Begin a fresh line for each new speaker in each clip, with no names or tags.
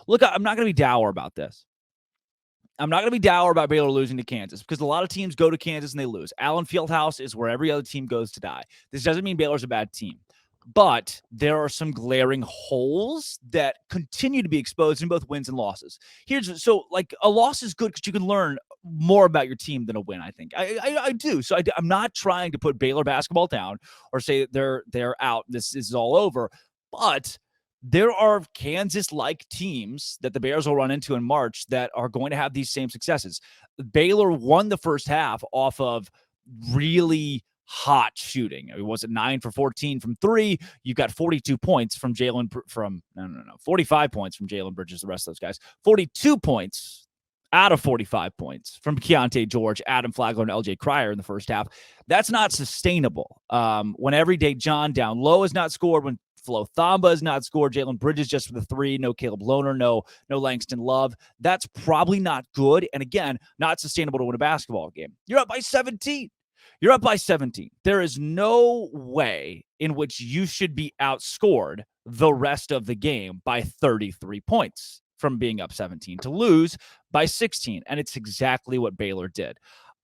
Look, I'm not going to be dour about this. I'm not going to be dour about Baylor losing to Kansas because a lot of teams go to Kansas and they lose. Allen Fieldhouse is where every other team goes to die. This doesn't mean Baylor's a bad team, but there are some glaring holes that continue to be exposed in both wins and losses. A loss is good because you can learn more about your team than a win. I think I do. So I'm not trying to put Baylor basketball down or say that they're out. This is all over, but there are Kansas-like teams that the Bears will run into in March that are going to have these same successes. Baylor won the first half off of really hot shooting. It was 9 for 14 from 3. You've got 42 points from 45 points from Jalen Bridges, the rest of those guys. 42 points out of 45 points from Keontae George, Adam Flagler, and LJ Cryer in the first half. That's not sustainable. When Everyday John down low has not scored, when Flo Thamba has not scored, Jalen Bridges just for the 3, no Caleb Lohner, no Langston Love. That's probably not good. And again, not sustainable to win a basketball game. You're up by 17. There is no way in which you should be outscored the rest of the game by 33 points from being up 17 to lose by 16. And it's exactly what Baylor did.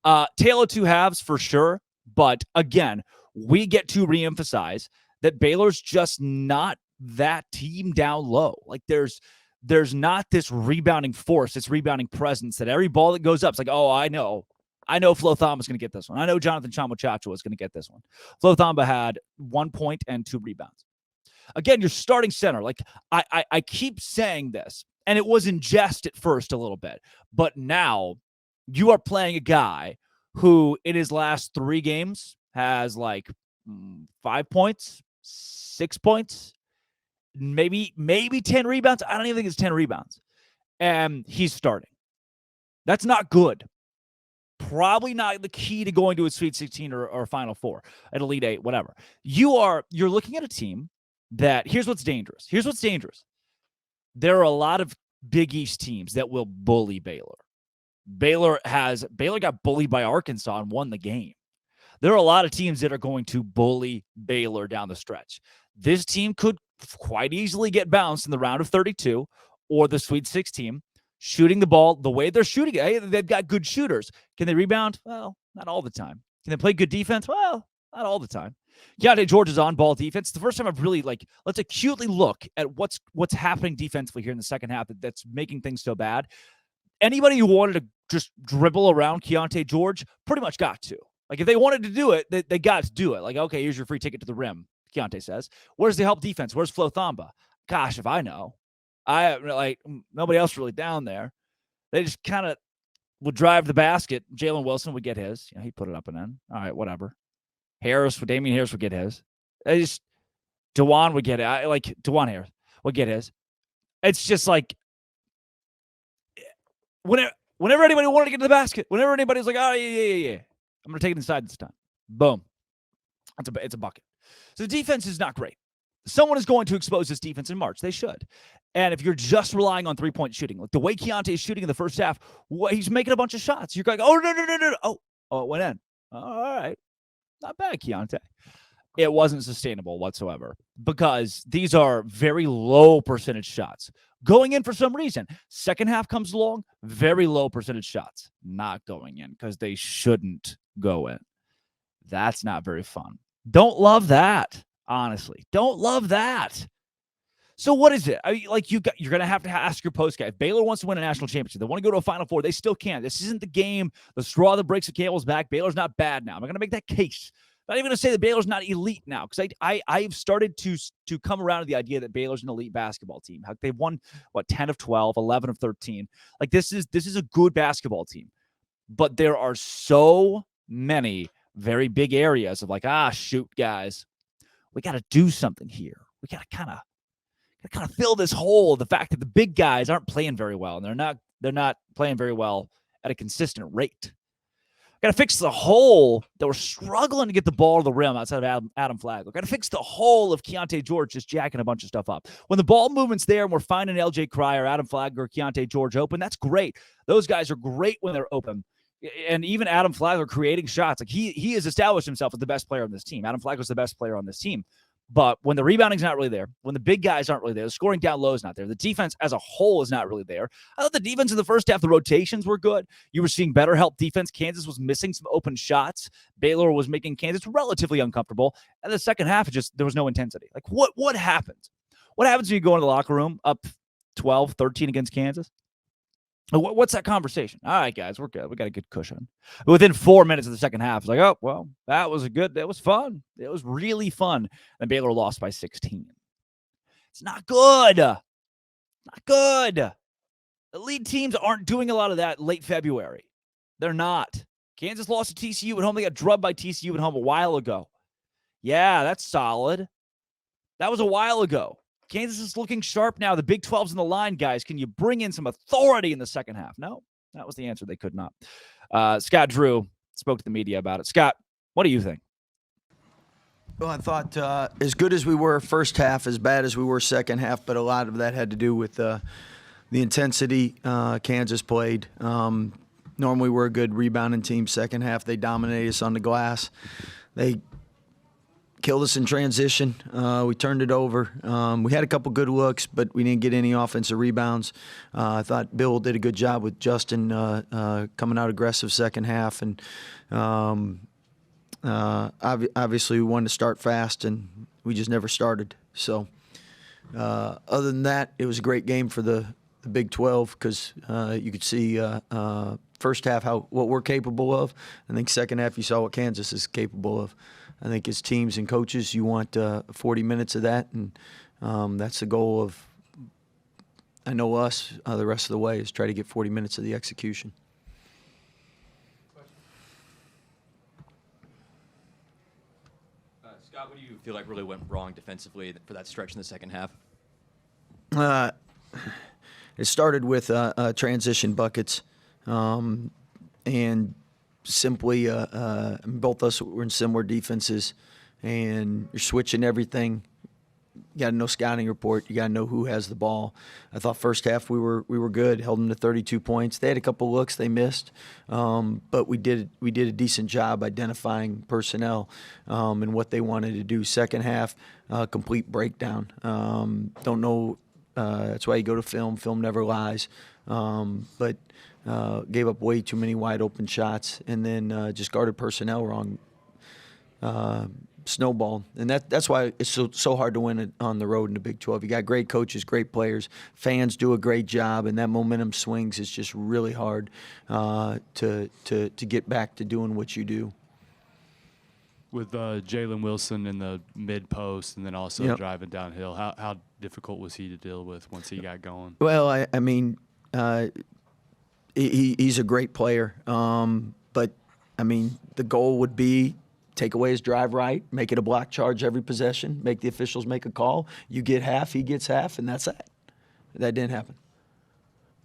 Tale of two halves for sure. But again, we get to reemphasize that Baylor's just not that team down low. Like there's not this rebounding force, this rebounding presence that every ball that goes up, it's like, oh, I know Flo Thamba's going to get this one. I know Jonathan Chamochacho is going to get this one. Flo Thamba had 1 point and 2 rebounds. Again, your starting center. Like I keep saying this, and it was in jest at first a little bit, but now you are playing a guy who in his last 3 games has like 5 points, 6 points, maybe 10 rebounds. I don't even think it's 10 rebounds. And he's starting. That's not good. Probably not the key to going to a Sweet 16 or Final Four, at Elite 8, whatever. You're looking at a team that, here's what's dangerous. There are a lot of Big East teams that will bully Baylor. Baylor got bullied by Arkansas and won the game. There are a lot of teams that are going to bully Baylor down the stretch. This team could quite easily get bounced in the round of 32 or the Sweet 16, shooting the ball the way they're shooting it. Hey, they've got good shooters. Can they rebound? Well, not all the time. Can they play good defense? Well, not all the time. Keontae George's on-ball defense. It's the first time I've really, let's acutely look at what's happening defensively here in the second half that's making things so bad. Anybody who wanted to just dribble around Keontae George pretty much got to. Like, if they wanted to do it, they got to do it. Like, okay, here's your free ticket to the rim, Keontae says. Where's the help defense? Where's Flo Thamba? Gosh, if I know. Nobody else really down there. They just kind of would drive the basket. Jalen Wilson would get his. He put it up and in. All right, whatever. Damian Harris would get his. DeJuan would get it. DeJuan Harris would get his. It's just like, whenever anybody wanted to get to the basket, whenever anybody's like, oh, yeah. I'm going to take it inside this time. Boom. It's a bucket. So the defense is not great. Someone is going to expose this defense in March. They should. And if you're just relying on three-point shooting, like the way Keontae is shooting in the first half, he's making a bunch of shots. You're going, oh, no. Oh, it went in. All right. Not bad, Keontae. It wasn't sustainable whatsoever because these are very low percentage shots going in for some reason. Second half comes along, very low percentage shots not going in because they shouldn't go in. That's not very fun. Don't love that, honestly. Don't love that. So what is it? You're going to have to ask your post guy. If Baylor wants to win a national championship, they want to go to a Final Four, they still can. This isn't the game, the straw that breaks the camel's back. Baylor's not bad now. I'm not going to make that case. I'm not even going to say that Baylor's not elite now because I've started to come around to the idea that Baylor's an elite basketball team. They've won, 10 of 12, 11 of 13. Like, this is a good basketball team. But there are so many very big areas of shoot, guys. We got to do something here. We got to kind of fill this hole. The fact that the big guys aren't playing very well, and they're not playing very well at a consistent rate. Got to fix the hole that we're struggling to get the ball to the rim outside of Adam Flagler. Got to fix the hole of Keontae George just jacking a bunch of stuff up. When the ball movement's there and we're finding LJ Cryer, Adam Flagler, Keontae George open, that's great. Those guys are great when they're open. And even Adam Flagler creating shots. Like he has established himself as the best player on this team. Adam Flagler's the best player on this team. But when the rebounding's not really there, when the big guys aren't really there, the scoring down low is not there, the defense as a whole is not really there. I thought the defense in the first half, the rotations were good. You were seeing better help defense. Kansas was missing some open shots. Baylor was making Kansas relatively uncomfortable. And the second half, there was no intensity. Like, what happens? What happens when you go into the locker room up 12, 13 against Kansas? What's that conversation? All right, guys, we're good. We got a good cushion. But within 4 minutes of the second half, it's like, oh, well, that was fun. It was really fun. And Baylor lost by 16. It's not good. Not good. Elite teams aren't doing a lot of that late February. They're not. Kansas lost to TCU at home. They got drubbed by TCU at home a while ago. Yeah, that's solid. That was a while ago. Kansas is looking sharp now. The Big 12's in the line, guys. Can you bring in some authority in the second half? No, that was the answer. They could not. Scott Drew spoke to the media about it. Scott, what do you think?
Well, I thought as good as we were first half, as bad as we were second half, but a lot of that had to do with the intensity Kansas played. Normally we're a good rebounding team. Second half, they dominated us on the glass. They killed us in transition. We turned it over. We had a couple good looks, but we didn't get any offensive rebounds. I thought Bill did a good job with Justin coming out aggressive second half. And obviously we wanted to start fast, and we just never started. So other than that, it was a great game for the Big 12 because you could see first half what we're capable of. I think second half you saw what Kansas is capable of. I think as teams and coaches, you want 40 minutes of that, and that's the goal of, I know us, the rest of the way, is try to get 40 minutes of the execution.
Scott, what do you feel like really went wrong defensively for that stretch in the second half?
It started with transition buckets, and simply both of us were in similar defenses, and you're switching everything. You got to know scouting report. You got to know who has the ball. I thought first half we were good, held them to 32 points. They had a couple looks they missed, but we did a decent job identifying personnel and what they wanted to do. Second half, complete breakdown. Don't know. That's why you go to film. Film never lies. But gave up way too many wide open shots, and then just guarded personnel wrong. Snowball, and that's why it's so hard to win it on the road in the Big 12. You got great coaches, great players, fans do a great job, and that momentum swings. It's just really hard to get back to doing what you do.
With Jalen Wilson in the mid post, and then also driving downhill, how difficult was he to deal with once he got going?
Well, I mean, he's a great player, but I mean the goal would be take away his drive right, make it a block charge every possession, make the officials make a call. You get half, he gets half, and that's that. That didn't happen.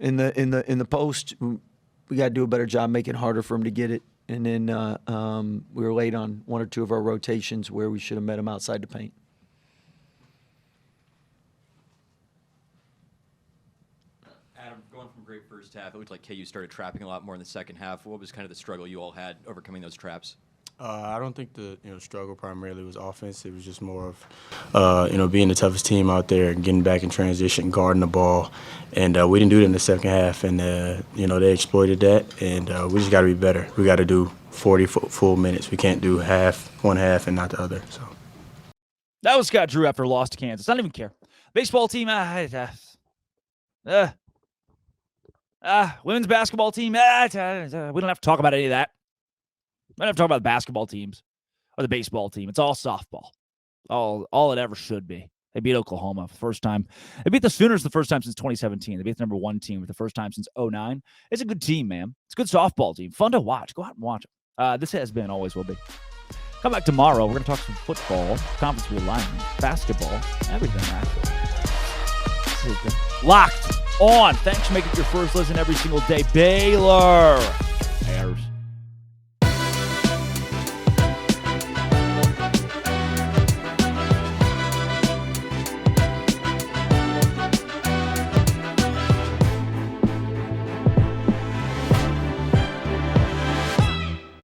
In the post, we got to do a better job making it harder for him to get it. And then we were late on one or two of our rotations where we should have met him outside the paint.
Adam, going from a great first half, it looked like KU started trapping a lot more in the second half. What was kind of the struggle you all had overcoming those traps?
I don't think the struggle primarily was offense. It was just more of being the toughest team out there and getting back in transition, guarding the ball, and we didn't do it in the second half. And they exploited that, and we just got to be better. We got to do 40 full minutes. We can't do one half and not the other. So
that was Scott Drew after a loss to Kansas. I don't even care. Baseball team, women's basketball team, we don't have to talk about any of that. I don't have to talk about the basketball teams or the baseball team. It's all softball. All it ever should be. They beat Oklahoma for the first time. They beat the Sooners the first time since 2017. They beat the number one team for the first time since 2009. It's a good team, man. It's a good softball team. Fun to watch. Go out and watch them. This has been, always will be. Come back tomorrow. We're going to talk some football, conference realignment, basketball, everything, actually. Locked on. Thanks for making your first listen every single day. Baylor